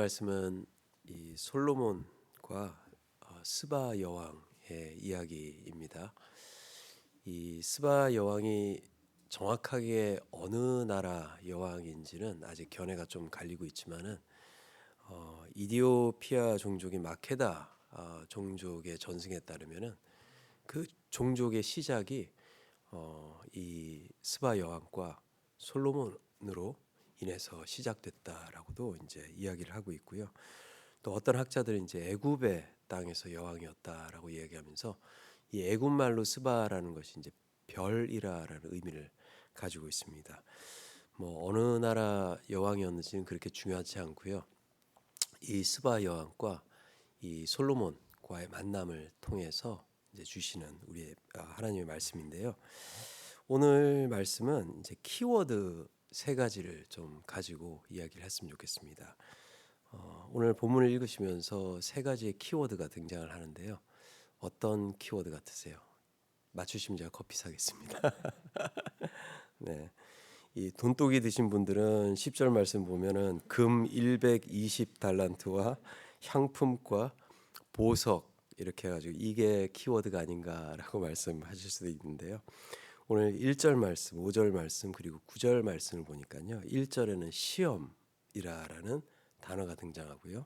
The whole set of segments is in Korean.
말씀은 이 솔로몬과 스바 여왕의 이야기입니다. 이 스바 여왕이 정확하게 어느 나라 여왕인지는 아직 견해가 좀 갈리고 있지만은 이디오피아 종족인 마케다 종족의 전승에 따르면은 그 종족의 시작이 이 스바 여왕과 솔로몬으로 인해서 시작됐다라고도 이제 이야기를 하고 있고요. 또 어떤 학자들은 이제 애굽의 땅에서 여왕이었다라고 이야기하면서 이 애굽 말로 스바라는 것이 이제 별이라라는 의미를 가지고 있습니다. 뭐 어느 나라 여왕이었는지는 그렇게 중요하지 않고요. 이 스바 여왕과 이 솔로몬과의 만남을 통해서 이제 주시는 우리의 하나님의 말씀인데요. 오늘 말씀은 이제 키워드 세 가지를 좀 가지고 이야기를 했으면 좋겠습니다. 오늘 본문을 읽으시면서 세 가지의 키워드가 등장을 하는데요. 어떤 키워드 같으세요? 맞추시면 제가 커피 사겠습니다. 네. 이 돈독이 드신 분들은 10절 말씀 보면은 금 120달란트와 향품과 보석 이렇게 해가지고 이게 키워드가 아닌가라고 말씀하실 수도 있는데요. 오늘 1절 말씀, 5절 말씀 그리고 9절 말씀을 보니까요. 1절에는 시험이라는 단어가 등장하고요.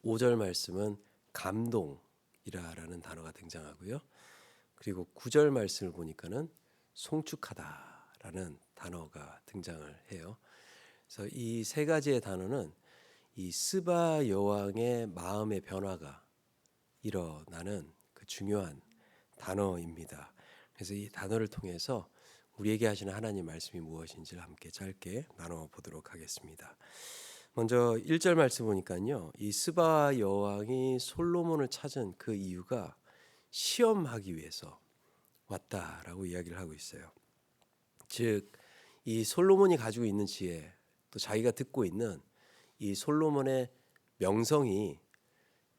5절 말씀은 감동이라는 단어가 등장하고요. 그리고 9절 말씀을 보니까는 송축하다라는 단어가 등장을 해요. 그래서 이 세 가지의 단어는 이 스바 여왕의 마음의 변화가 일어나는 그 중요한 단어입니다. 그래서 이 단어를 통해서 우리에게 하시는 하나님 말씀이 무엇인지를 함께 짧게 나눠 보도록 하겠습니다. 먼저 1절 말씀 보니까요. 이 스바 여왕이 솔로몬을 찾은 그 이유가 시험하기 위해서 왔다라고 이야기를 하고 있어요. 즉 이 솔로몬이 가지고 있는 지혜 또 자기가 듣고 있는 이 솔로몬의 명성이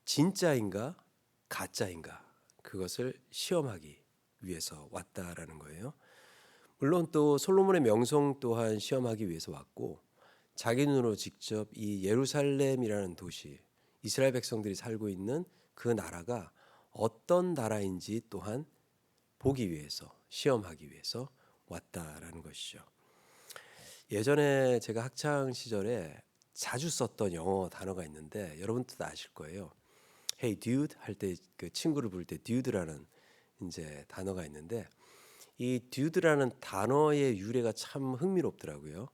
진짜인가 가짜인가 그것을 시험하기 위해서 왔다라는 거예요. 물론 또 솔로몬의 명성 또한 시험하기 위해서 왔고 자기 눈으로 직접 이 예루살렘이라는 도시 이스라엘 백성들이 살고 있는 그 나라가 어떤 나라인지 또한 보기 위해서 시험하기 위해서 왔다라는 것이죠. 예전에 제가 학창 시절에 자주 썼던 영어 단어가 있는데 여러분도 아실 거예요. Hey dude 할 때 그 친구를 부를 때 dude라는 이제 단어가 있는데 이 dude라는 단어의 유래가 참 흥미롭더라고요.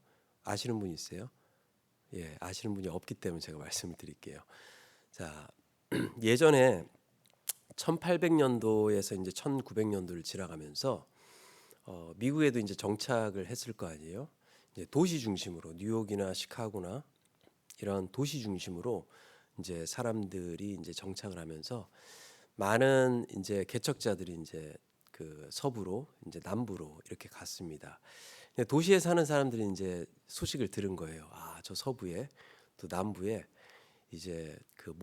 아시는 분 있어요? 예, 아시는 분이 없기 때문에 제가 말씀을 드릴게요. 자, 예전에 1800년도에서 이제 1900년도를 지나가면서 미국에도 이제 정착을 했을 거 아니에요. 이제 도시 중심으로 뉴욕이나 시카고나 이런 도시 중심으로 이제 사람들이 이제 정착을 하면서 많은 이제 개척자들이 이제 그 서부로 이제 남부로 이렇게 갔습니다. 도시에 사는 사람들이 이제 소식을 들은 거예요. 아, 저 서부에 또 남부에 이제 그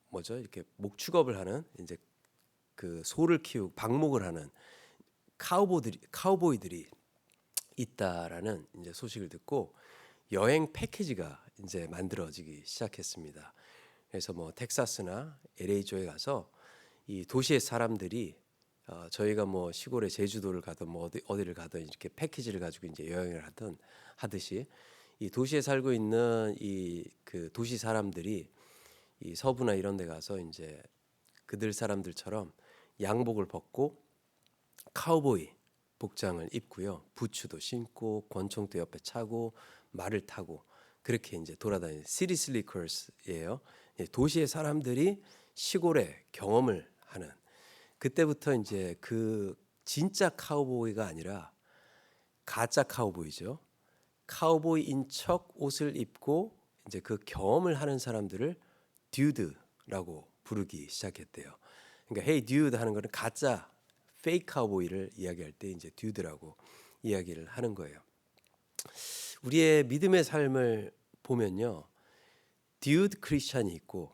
뭐죠? 이렇게 목축업을 하는 이제 그 소를 키우고 방목을 하는 카우보이들이 있다라는 이제 소식을 듣고 여행 패키지가 이제 만들어지기 시작했습니다. 그래서 뭐 텍사스나 LA주에 가서 이 도시의 사람들이 저희가 뭐 시골에 제주도를 가든 뭐 어디를 가든 이렇게 패키지를 가지고 이제 여행을 하듯이 이 도시에 살고 있는 이 그 도시 사람들이 이 서부나 이런 데 가서 이제 그들 사람들처럼 양복을 벗고 카우보이 복장을 입고요. 부츠도 신고 권총도 옆에 차고 말을 타고 그렇게 이제 돌아다니는 시티 슬리커스예요. 도시의 사람들이 시골에 경험을 하는 그때부터 이제 그 진짜 카우보이가 아니라 가짜 카우보이죠. 카우보이인 척 옷을 입고 이제 그 경험을 하는 사람들을 듀드라고 부르기 시작했대요. 그러니까 헤이 듀드 하는 거는 가짜 페이크 카우보이를 이야기할 때 이제 듀드라고 이야기를 하는 거예요. 우리의 믿음의 삶을 보면요. 듀드 크리스찬이 있고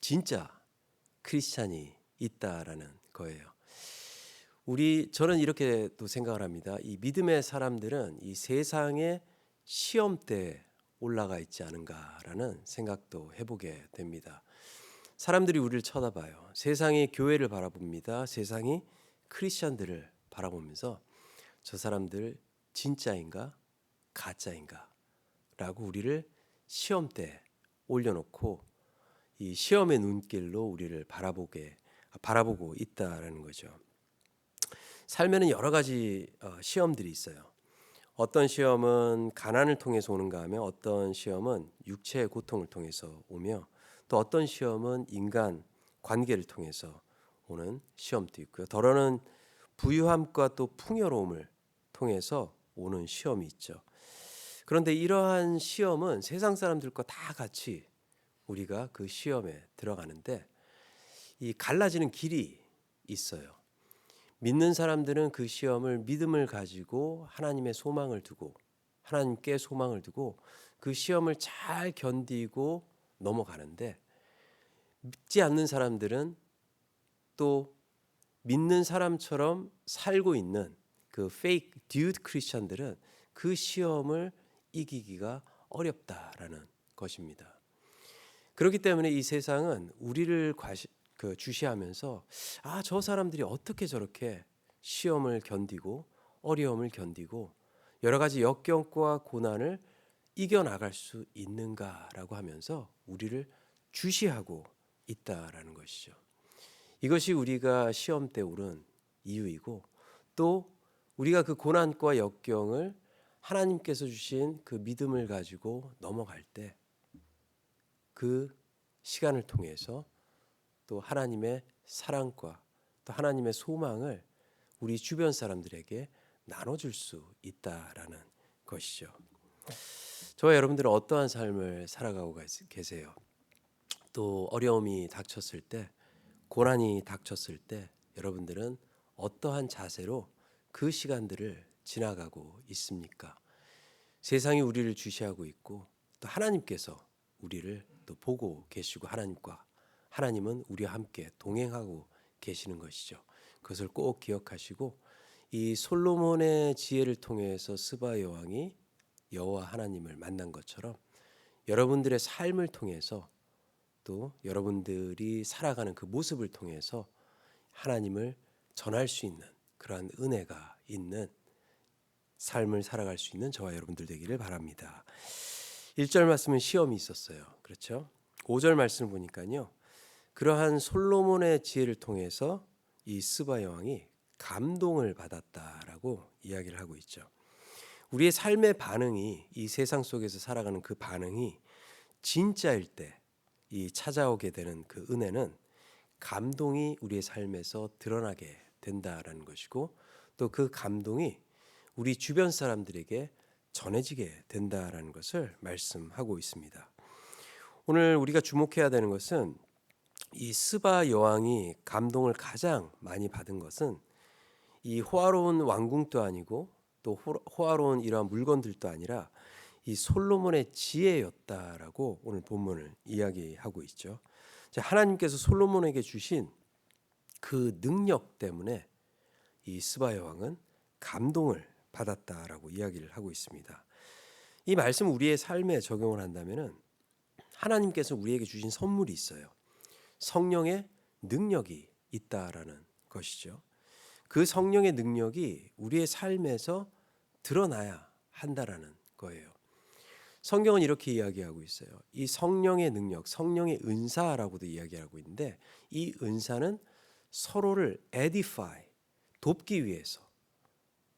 진짜 크리스찬이 있다라는 거예요. 저는 이렇게 또 생각을 합니다. 이 믿음의 사람들은 이 세상의 시험 때 올라가 있지 않은가라는 생각도 해보게 됩니다. 사람들이 우리를 쳐다봐요. 세상이 교회를 바라봅니다. 세상이 크리스천들을 바라보면서 저 사람들 진짜인가 가짜인가 라고 우리를 시험대에 올려놓고 이 시험의 눈길로 우리를 바라보고 있다라는 거죠. 삶에는 여러 가지 시험들이 있어요. 어떤 시험은 가난을 통해서 오는가 하면 어떤 시험은 육체의 고통을 통해서 오며 또 어떤 시험은 인간 관계를 통해서 오는 시험도 있고요. 더러는 부유함과 또 풍요로움을 통해서 오는 시험이 있죠. 그런데 이러한 시험은 세상 사람들과 다 같이 우리가 그 시험에 들어가는데 이 갈라지는 길이 있어요. 믿는 사람들은 그 시험을 믿음을 가지고 하나님의 소망을 두고 하나님께 소망을 두고 그 시험을 잘 견디고 넘어가는데 믿지 않는 사람들은 또 믿는 사람처럼 살고 있는 그 페이크 듀드 크리스천들은 그 시험을 이기기가 어렵다라는 것입니다. 그렇기 때문에 이 세상은 우리를 주시하면서 저 사람들이 어떻게 저렇게 시험을 견디고 어려움을 견디고 여러 가지 역경과 고난을 이겨나갈 수 있는가라고 하면서 우리를 주시하고 있다라는 것이죠. 이것이 우리가 시험 때 오른 이유이고 또 우리가 그 고난과 역경을 하나님께서 주신 그 믿음을 가지고 넘어갈 때 그 시간을 통해서 또 하나님의 사랑과 또 하나님의 소망을 우리 주변 사람들에게 나눠줄 수 있다라는 것이죠. 저와 여러분들은 어떠한 삶을 살아가고 계세요? 또 어려움이 닥쳤을 때, 고난이 닥쳤을 때 여러분들은 어떠한 자세로 그 시간들을 지나가고 있습니까? 세상이 우리를 주시하고 있고 또 하나님께서 우리를 또 보고 계시고 하나님은 우리와 함께 동행하고 계시는 것이죠. 그것을 꼭 기억하시고 이 솔로몬의 지혜를 통해서 스바 여왕이 여호와 하나님을 만난 것처럼 여러분들의 삶을 통해서 또 여러분들이 살아가는 그 모습을 통해서 하나님을 전할 수 있는 그러한 은혜가 있는 삶을 살아갈 수 있는 저와 여러분들 되기를 바랍니다. 1절 말씀은 시험이 있었어요. 그렇죠? 5절 말씀을 보니까요. 그러한 솔로몬의 지혜를 통해서 이 스바 여왕이 감동을 받았다라고 이야기를 하고 있죠. 우리의 삶의 반응이 이 세상 속에서 살아가는 그 반응이 진짜일 때 이 찾아오게 되는 그 은혜는 감동이 우리의 삶에서 드러나게 된다라는 것이고 또 그 감동이 우리 주변 사람들에게 전해지게 된다라는 것을 말씀하고 있습니다. 오늘 우리가 주목해야 되는 것은 이 스바 여왕이 감동을 가장 많이 받은 것은 이 호화로운 왕궁도 아니고 또 호화로운 이러한 물건들도 아니라 이 솔로몬의 지혜였다라고 오늘 본문을 이야기하고 있죠. 하나님께서 솔로몬에게 주신 그 능력 때문에 이 스바 여왕은 감동을 받았다라고 이야기를 하고 있습니다. 이 말씀 우리의 삶에 적용을 한다면은 하나님께서 우리에게 주신 선물이 있어요. 성령의 능력이 있다라는 것이죠. 그 성령의 능력이 우리의 삶에서 드러나야 한다라는 거예요. 성경은 이렇게 이야기하고 있어요. 이 성령의 능력, 성령의 은사라고도 이야기하고 있는데 이 은사는 서로를 edify, 돕기 위해서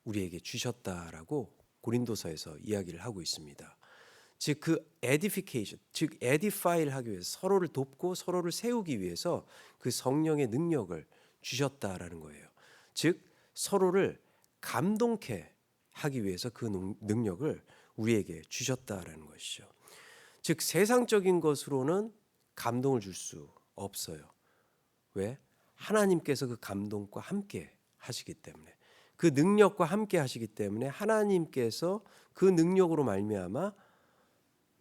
우리에게 주셨다라고 고린도서에서 이야기를 하고 있습니다. 즉 그 edification, 즉 edify를 하기 위해서 서로를 돕고 서로를 세우기 위해서 그 성령의 능력을 주셨다라는 거예요. 즉 서로를 감동케 하기 위해서 그 능력을 우리에게 주셨다라는 것이죠. 즉 세상적인 것으로는 감동을 줄 수 없어요. 왜? 하나님께서 그 감동과 함께 하시기 때문에 그 능력과 함께 하시기 때문에 하나님께서 그 능력으로 말미암아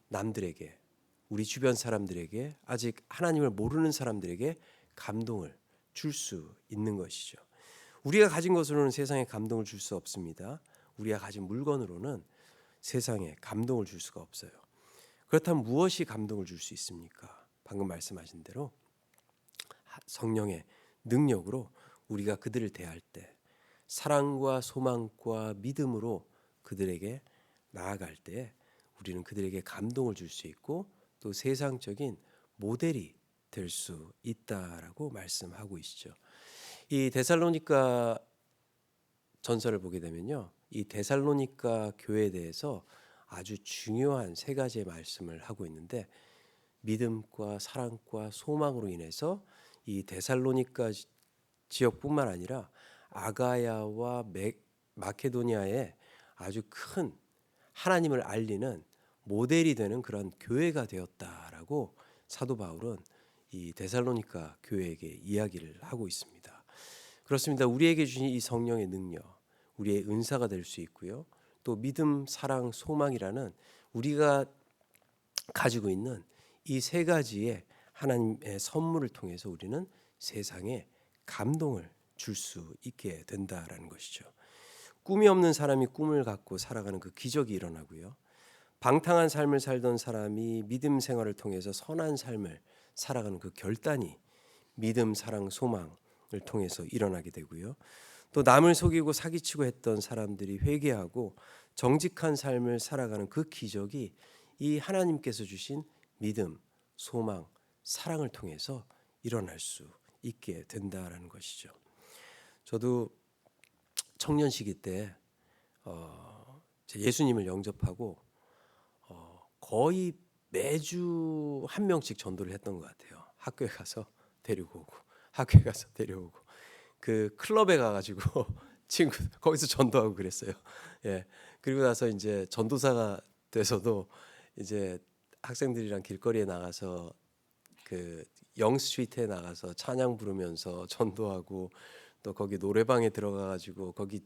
남들에게 우리 주변 사람들에게 아직 하나님을 모르는 사람들에게 감동을 줄 수 있는 것이죠. 우리가 가진 것으로는 세상에 감동을 줄 수 없습니다. 우리가 가진 물건으로는 세상에 감동을 줄 수가 없어요. 그렇다면 무엇이 감동을 줄 수 있습니까? 방금 말씀하신 대로 성령의 능력으로 우리가 그들을 대할 때 사랑과 소망과 믿음으로 그들에게 나아갈 때 우리는 그들에게 감동을 줄 수 있고 또 세상적인 모델이 될 수 있다라고 말씀하고 있죠. 이 데살로니가 전서를 보게 되면요, 이 데살로니가 교회에 대해서 아주 중요한 세 가지의 말씀을 하고 있는데, 믿음과 사랑과 소망으로 인해서 이 데살로니가 지역뿐만 아니라 아가야와 마케도니아에 아주 큰 하나님을 알리는 모델이 되는 그런 교회가 되었다라고 사도 바울은 이 데살로니가 교회에게 이야기를 하고 있습니다. 그렇습니다. 우리에게 주신 이 성령의 능력, 우리의 은사가 될 수 있고요. 또 믿음, 사랑, 소망이라는 우리가 가지고 있는 이 세 가지의 하나님의 선물을 통해서 우리는 세상에 감동을 줄 수 있게 된다라는 것이죠. 꿈이 없는 사람이 꿈을 갖고 살아가는 그 기적이 일어나고요. 방탕한 삶을 살던 사람이 믿음 생활을 통해서 선한 삶을 살아가는 그 결단이 믿음, 사랑, 소망을 통해서 일어나게 되고요. 또 남을 속이고 사기치고 했던 사람들이 회개하고 정직한 삶을 살아가는 그 기적이 이 하나님께서 주신 믿음, 소망, 사랑을 통해서 일어날 수 있게 된다라는 것이죠. 저도 청년 시기 때 예수님을 영접하고 거의 매주 한 명씩 전도를 했던 것 같아요. 학교에 가서 데리고 오고, 학교에 가서 데려오고, 그 클럽에 가가지고 친구 거기서 전도하고 그랬어요. 예. 그리고 나서 이제 전도사가 돼서도 이제 학생들이랑 길거리에 나가서 그 영스트리트에 나가서 찬양 부르면서 전도하고, 또 거기 노래방에 들어가가지고 거기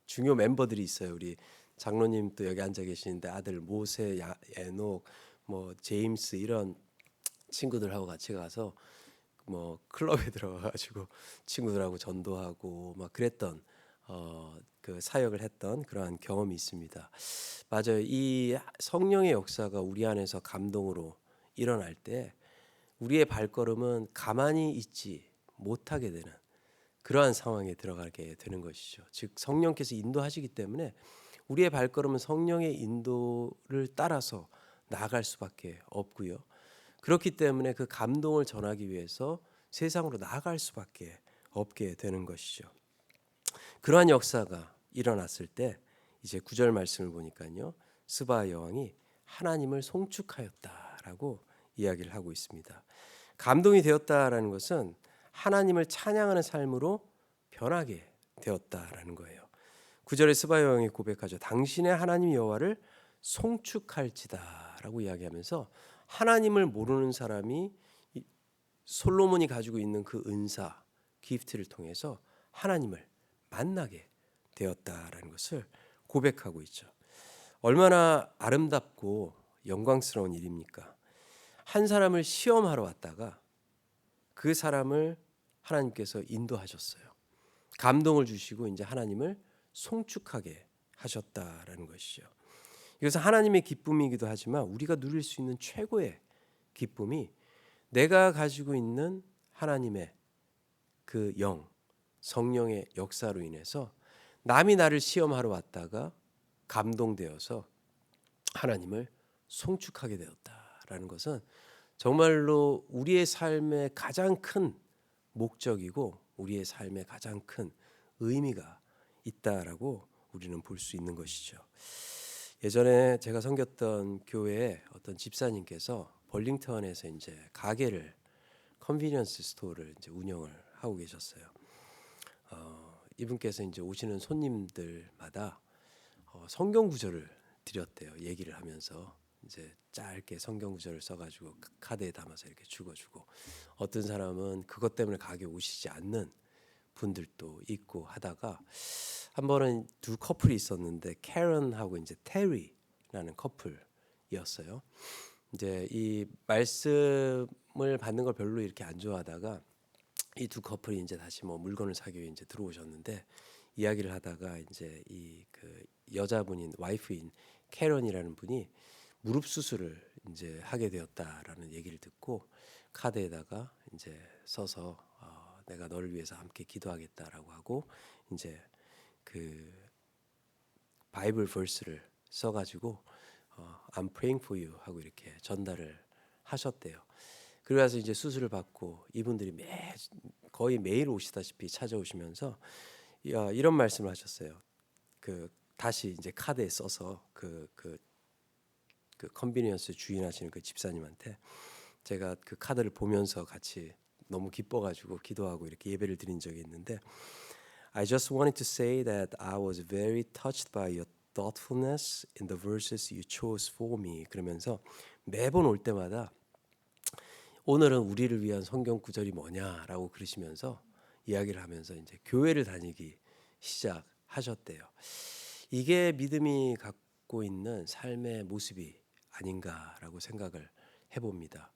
중요 멤버들이 있어요. 우리 장로님 또 여기 앉아 계시는데 아들 모세, 에녹, 뭐 제임스 이런 친구들하고 같이 가서 뭐 클럽에 들어가가지고 친구들하고 전도하고 막 그랬던 그 사역을 했던 그러한 경험이 있습니다. 맞아요. 이 성령의 역사가 우리 안에서 감동으로 일어날 때 우리의 발걸음은 가만히 있지 못하게 되는 그러한 상황에 들어가게 되는 것이죠. 즉 성령께서 인도하시기 때문에 우리의 발걸음은 성령의 인도를 따라서 나아갈 수밖에 없고요. 그렇기 때문에 그 감동을 전하기 위해서 세상으로 나아갈 수밖에 없게 되는 것이죠. 그러한 역사가 일어났을 때 이제 9절 말씀을 보니까요, 스바 여왕이 하나님을 송축하였다라고 이야기를 하고 있습니다. 감동이 되었다라는 것은 하나님을 찬양하는 삶으로 변하게 되었다라는 거예요. 9절에 스바 여왕이 고백하죠. 당신의 하나님 여호와를 송축할지다라고 이야기하면서 하나님을 모르는 사람이 솔로몬이 가지고 있는 그 은사, 기프트를 통해서 하나님을 만나게 되었다라는 것을 고백하고 있죠. 얼마나 아름답고 영광스러운 일입니까? 한 사람을 시험하러 왔다가 그 사람을 하나님께서 인도하셨어요. 감동을 주시고 이제 하나님을 송축하게 하셨다라는 것이죠. 이것은 하나님의 기쁨이기도 하지만 우리가 누릴 수 있는 최고의 기쁨이 내가 가지고 있는 하나님의 그 영, 성령의 역사로 인해서 남이 나를 시험하러 왔다가 감동되어서 하나님을 송축하게 되었다라는 것은 정말로 우리의 삶의 가장 큰 목적이고 우리의 삶의 가장 큰 의미가 있다라고 우리는 볼 수 있는 것이죠. 예전에 제가 섬겼던 교회에 어떤 집사님께서 벌링턴에서 이제 가게를 컨비니언스 스토어를 이제 운영을 하고 계셨어요. 이분께서 이제 오시는 손님들마다 성경 구절을 드렸대요. 얘기를 하면서 이제 짧게 성경 구절을 써가지고 카드에 담아서 이렇게 주고 어떤 사람은 그것 때문에 가게 오시지 않는 분들도 있고 하다가 한 번은 두 커플이 있었는데 캐런하고 이제 테리라는 커플이었어요. 이제 이 말씀을 받는 걸 별로 이렇게 안 좋아하다가 이 두 커플이 이제 다시 뭐 물건을 사기 위해 이제 들어오셨는데 이야기를 하다가 이제 이 그 여자분인 와이프인 캐런이라는 분이 무릎 수술을 이제 하게 되었다라는 얘기를 듣고 카드에다가 이제 써서 내가 너를 위해서 함께 기도하겠다라고 하고 이제 그 바이블 verse를 써가지고 I'm praying for you 하고 이렇게 전달을 하셨대요. 그래서 이제 수술을 받고 이분들이 거의 매일 오시다시피 찾아오시면서 이런 말씀을 하셨어요. 그 다시 이제 카드에 써서 그 컨비니언스 주인하시는 그 집사님한테 제가 그 카드를 보면서 같이 너무 기뻐가지고 기도하고 이렇게 예배를 드린 적이 있는데 I just wanted to say that I was very touched by your thoughtfulness in the verses you chose for me. 그러면서 매번 올 때마다 오늘은 우리를 위한 성경 구절이 뭐냐라고 그러시면서 이야기를 하면서 이제 교회를 다니기 시작하셨대요. 이게 믿음이 갖고 있는 삶의 모습이 아닌가라고 생각을 해봅니다.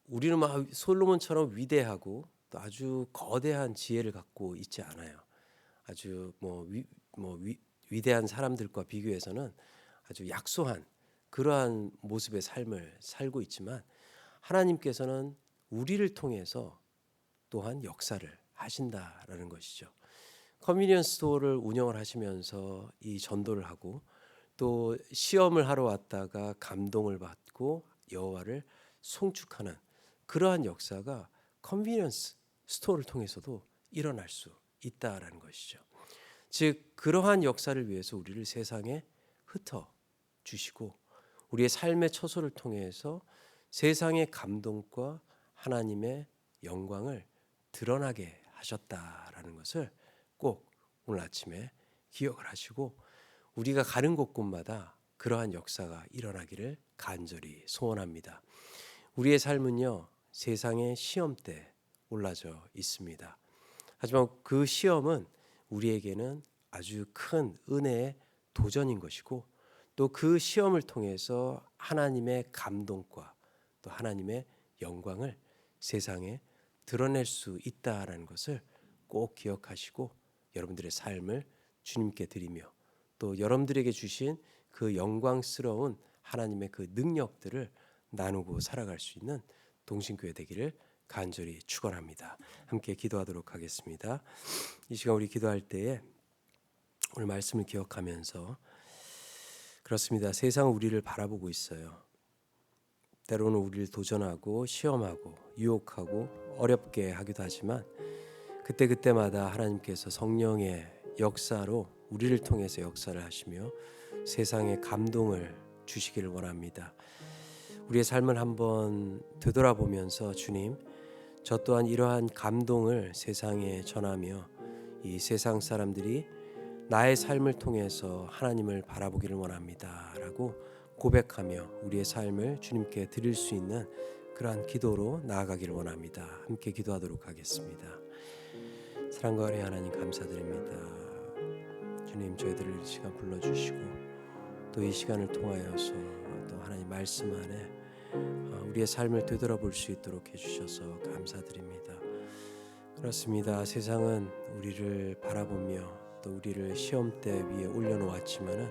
우리는 막 솔로몬처럼 위대하고 또 아주 거대한 지혜를 갖고 있지 않아요. 아주 위대한 사람들과 비교해서는 아주 약소한 그러한 모습의 삶을 살고 있지만 하나님께서는 우리를 통해서 또한 역사를 하신다라는 것이죠. 컨비니언스 스토어를 운영을 하시면서 이 전도를 하고 또 시험을 하러 왔다가 감동을 받고 여호와를 송축하는 그러한 역사가 컨비니언스 스토어를 통해서도 일어날 수 있다라는 것이죠. 즉 그러한 역사를 위해서 우리를 세상에 흩어 주시고 우리의 삶의 처소를 통해서 세상의 감동과 하나님의 영광을 드러나게 하셨다라는 것을 꼭 오늘 아침에 기억을 하시고 우리가 가는 곳곳마다 그러한 역사가 일어나기를 간절히 소원합니다. 우리의 삶은요 세상의 시험대에 올라져 있습니다. 하지만 그 시험은 우리에게는 아주 큰 은혜의 도전인 것이고 또 그 시험을 통해서 하나님의 감동과 또 하나님의 영광을 세상에 드러낼 수 있다라는 것을 꼭 기억하시고 여러분들의 삶을 주님께 드리며 또 여러분들에게 주신 그 영광스러운 하나님의 그 능력들을 나누고 살아갈 수 있는 동신교회 되기를 간절히 축원합니다. 함께 기도하도록 하겠습니다. 이 시간 우리 기도할 때에 오늘 말씀을 기억하면서 그렇습니다. 세상은 우리를 바라보고 있어요. 때로는 우리를 도전하고 시험하고 유혹하고 어렵게 하기도 하지만 그때마다 하나님께서 성령의 역사로 우리를 통해서 역사를 하시며 세상에 감동을 주시기를 원합니다. 우리의 삶을 한번 되돌아보면서 주님, 저 또한 이러한 감동을 세상에 전하며 이 세상 사람들이 나의 삶을 통해서 하나님을 바라보기를 원합니다 라고 고백하며 우리의 삶을 주님께 드릴 수 있는 그러한 기도로 나아가기를 원합니다. 함께 기도하도록 하겠습니다. 사랑과 은혜 하나님 감사드립니다. 주님 저희들을 이 시간 불러주시고 또 이 시간을 통하여서 또 하나님 말씀 안에 우리의 삶을 되돌아볼 수 있도록 해주셔서 감사드립니다. 그렇습니다. 세상은 우리를 바라보며 또 우리를 시험대 위에 올려놓았지만은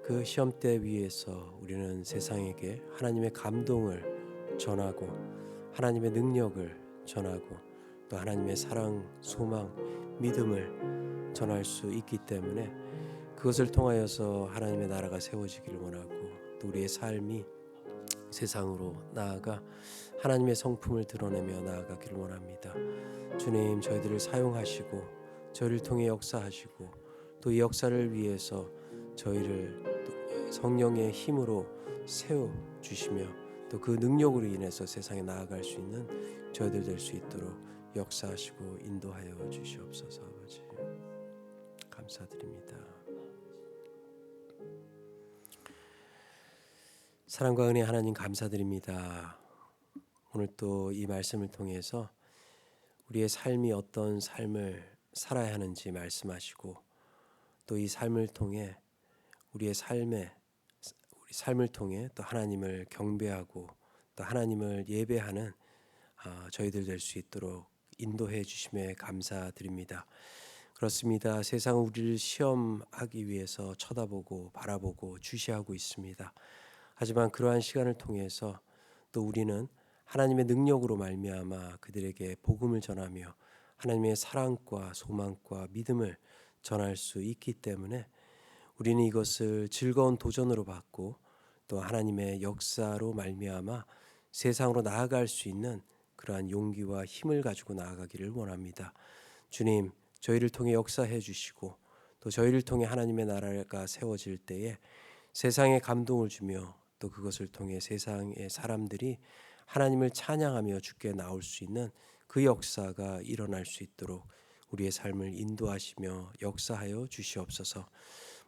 그 시험대 위에서 우리는 세상에게 하나님의 감동을 전하고 하나님의 능력을 전하고 또 하나님의 사랑, 소망, 믿음을 전할 수 있기 때문에 그것을 통하여서 하나님의 나라가 세워지기를 원하고 또 우리의 삶이 세상으로 나아가 하나님의 성품을 드러내며 나아가기를 원합니다. 주님 저희들을 사용하시고 저희를 통해 역사하시고 또 이 역사를 위해서 저희를 성령의 힘으로 세워주시며 또 그 능력으로 인해서 세상에 나아갈 수 있는 저희들 될 수 있도록 역사하시고 인도하여 주시옵소서. 아버지 감사드립니다. 사랑과 은혜 하나님 감사드립니다. 오늘 또 이 말씀을 통해서 우리의 삶이 어떤 삶을 살아야 하는지 말씀하시고 또 이 삶을 통해 우리 삶을 통해 또 하나님을 경배하고 또 하나님을 예배하는 저희들 될 수 있도록 인도해 주심에 감사드립니다. 그렇습니다. 세상은 우리를 시험하기 위해서 쳐다보고 바라보고 주시하고 있습니다. 하지만 그러한 시간을 통해서 또 우리는 하나님의 능력으로 말미암아 그들에게 복음을 전하며 하나님의 사랑과 소망과 믿음을 전할 수 있기 때문에 우리는 이것을 즐거운 도전으로 받고 또 하나님의 역사로 말미암아 세상으로 나아갈 수 있는 그러한 용기와 힘을 가지고 나아가기를 원합니다. 주님, 저희를 통해 역사해 주시고 또 저희를 통해 하나님의 나라가 세워질 때에 세상에 감동을 주며 또 그것을 통해 세상의 사람들이 하나님을 찬양하며 주께 나올 수 있는 그 역사가 일어날 수 있도록 우리의 삶을 인도하시며 역사하여 주시옵소서.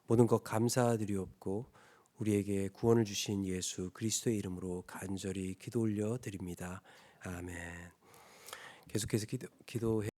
모든 것 감사드리옵고 우리에게 구원을 주신 예수 그리스도의 이름으로 간절히 기도 올려 드립니다. 아멘. 계속해서 기도해